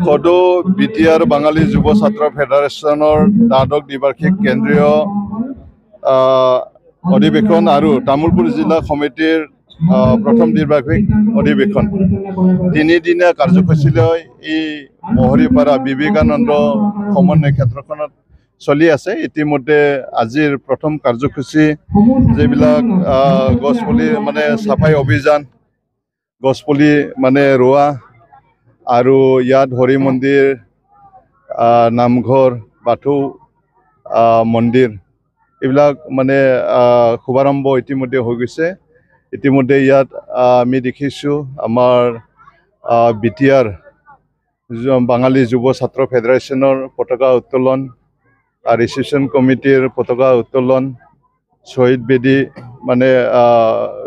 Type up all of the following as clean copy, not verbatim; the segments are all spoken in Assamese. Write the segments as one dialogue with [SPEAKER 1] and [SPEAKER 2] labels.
[SPEAKER 1] সদৌ বিটিআৰ বাঙালী যুৱ ছাত্ৰ ফেডাৰেশ্যনৰ দ্বাদশ দ্বিবাৰ্ষিক কেন্দ্ৰীয় অধিৱেশন আৰু তামুলপুৰ জিলা সমিতিৰ প্ৰথম দ্বিবাৰ্ষিক অধিৱেশন তিনিদিনীয়া কাৰ্যসূচীলৈ এই মহৰীপাৰা বিবেকানন্দ সমন্বয় ক্ষেত্ৰখনত চলি আছে। ইতিমধ্যে আজিৰ প্ৰথম কাৰ্যসূচী যিবিলাক গছপুলি মানে চাফাই অভিযান, গছপুলি মানে ৰোৱা আৰু ইয়াত হৰি মন্দিৰ, নামঘৰ, বাথৌ মন্দিৰ এইবিলাক মানে শুভাৰম্ভ ইতিমধ্যে হৈ গৈছে। ইতিমধ্যে ইয়াত আমি দেখিছোঁ আমাৰ বিটিআৰ বাঙালী যুৱ ছাত্ৰ ফেডাৰেশ্যনৰ পতাকা উত্তোলন, ৰিচিপশ্যন কমিটিৰ পতাকা উত্তোলন, শ্বহীদ বেদী মানে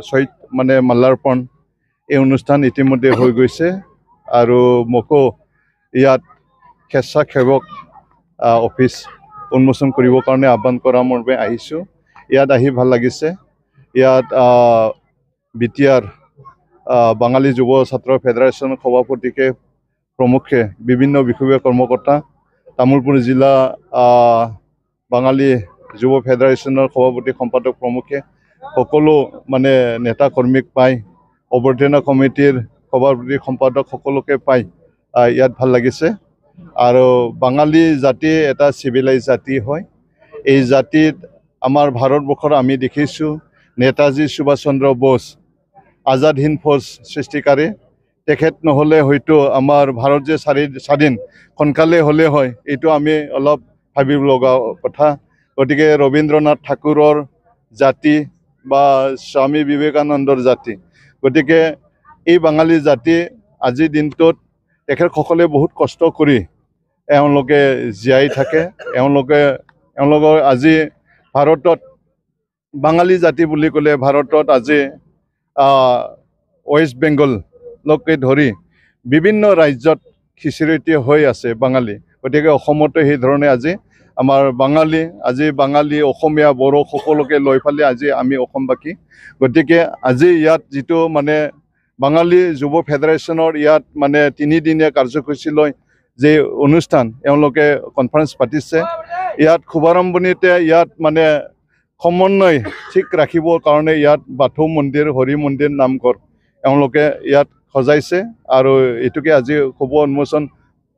[SPEAKER 1] শ্বহীদ মানে মাল্যাৰ্পণ এই অনুষ্ঠান ইতিমধ্যে হৈ গৈছে। আৰু মোকো ইয়াত স্বেচ্ছাসেৱক অফিচ উন্মোচন কৰিবৰ কাৰণে আহ্বান কৰা মৰ্মে আহিছোঁ। ইয়াত আহি ভাল লাগিছে। ইয়াত বিটিআৰ বাঙালী যুৱ ছাত্ৰ ফেডাৰেশ্যনৰ সভাপতিকে প্ৰমুখে বিভিন্ন বিষয় কৰ্মকৰ্তা, তামুলপুৰ জিলা বাঙালী যুৱ ফেডাৰেশ্যনৰ সভাপতি সম্পাদক প্ৰমুখে সকলো মানে নেতা কৰ্মীক পাই, অভ্যৰ্থনা কমিটিৰ সভাপতি সম্পাদক সকলোকে পাই ইয়াত ভাল লাগিছে। আৰু বাঙালী জাতি এটা চিভিলাইজ জাতি হয়। এই জাতিত আমাৰ ভাৰতবৰ্ষৰ আমি দেখিছোঁ নেতাজী সুভাষ চন্দ্ৰ বোস আজাদ হিন্দ ফৌজ সৃষ্টিকাৰী। তেখেত নহ'লে হয়তো আমাৰ ভাৰত যে স্বাধীন সোনকালে হ'লে হয়, এইটো আমি অলপ ভাবিব লগা কথা। গতিকে ৰবীন্দ্ৰনাথ ঠাকুৰৰ জাতি বা স্বামী বিবেকানন্দৰ জাতি, গতিকে এই বাঙালী জাতি আজিৰ দিনটোত তেখেতসকলে বহুত কষ্ট কৰি এওঁলোকে জীয়াই থাকে। এওঁলোকৰ আজি ভাৰতত বাঙালী জাতি বুলি ক'লে ভাৰতত আজি ৱেষ্ট বেংগলকে ধৰি বিভিন্ন ৰাজ্যত খিচিৰিটি হৈ আছে বাঙালী। গতিকে অসমতো সেইধৰণে আজি আমাৰ বাঙালী অসমীয়া বড়ো সকলোকে লৈ ফালে আজি আমি অসমবাসী। গতিকে আজি ইয়াত যিটো মানে বাঙালী যুৱ ফেডাৰেশ্যনৰ ইয়াত মানে তিনিদিনীয়া কাৰ্যসূচীলৈ যে অনুষ্ঠান এওঁলোকে কনফাৰেঞ্চ পাতিছে, ইয়াত শুভাৰম্ভণিতে ইয়াত মানে সমন্বয় ঠিক ৰাখিবৰ কাৰণে ইয়াত বাথৌ মন্দিৰ, হৰি মন্দিৰ, নামঘৰ এওঁলোকে ইয়াত সজাইছে আৰু এইটোকে আজি শুভ উন্মোচন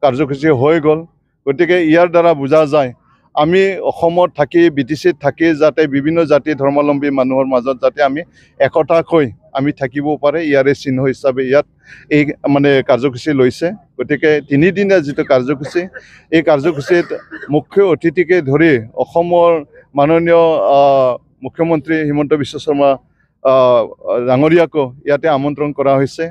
[SPEAKER 1] কাৰ্যসূচী হৈ গ'ল। গতিকে ইয়াৰ দ্বাৰা বুজা যায় আমি অসমত থাকি BTCত থাকি যাতে বিভিন্ন জাতি ধৰ্মাৱলম্বী মানুহৰ মাজত যাতে আমি একতাকৈ আমি থাকিব পাৰে, ইয়াৰে চিহ্ন হিচাপে ইয়াত এই মানে কাৰ্যসূচী লৈছে। গতিকে তিনিদিনীয়া যিটো কাৰ্যসূচী, এই কাৰ্যসূচীত মুখ্য অতিথিকে ধৰি অসমৰ মাননীয় মুখ্যমন্ত্ৰী হিমন্ত বিশ্ব শৰ্মা ডাঙৰীয়াকো ইয়াতে আমন্ত্ৰণ কৰা হৈছে।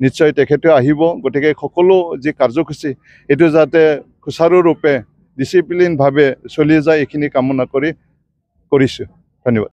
[SPEAKER 1] নিশ্চয় তেখেতে আহিব। গতিকে সকলো যি কাৰ্যসূচী এইটো যাতে সুচাৰুৰূপে ডিচিপ্লিনভাৱে চলি যায় এইখিনি কামনা কৰিছোঁ। ধন্যবাদ।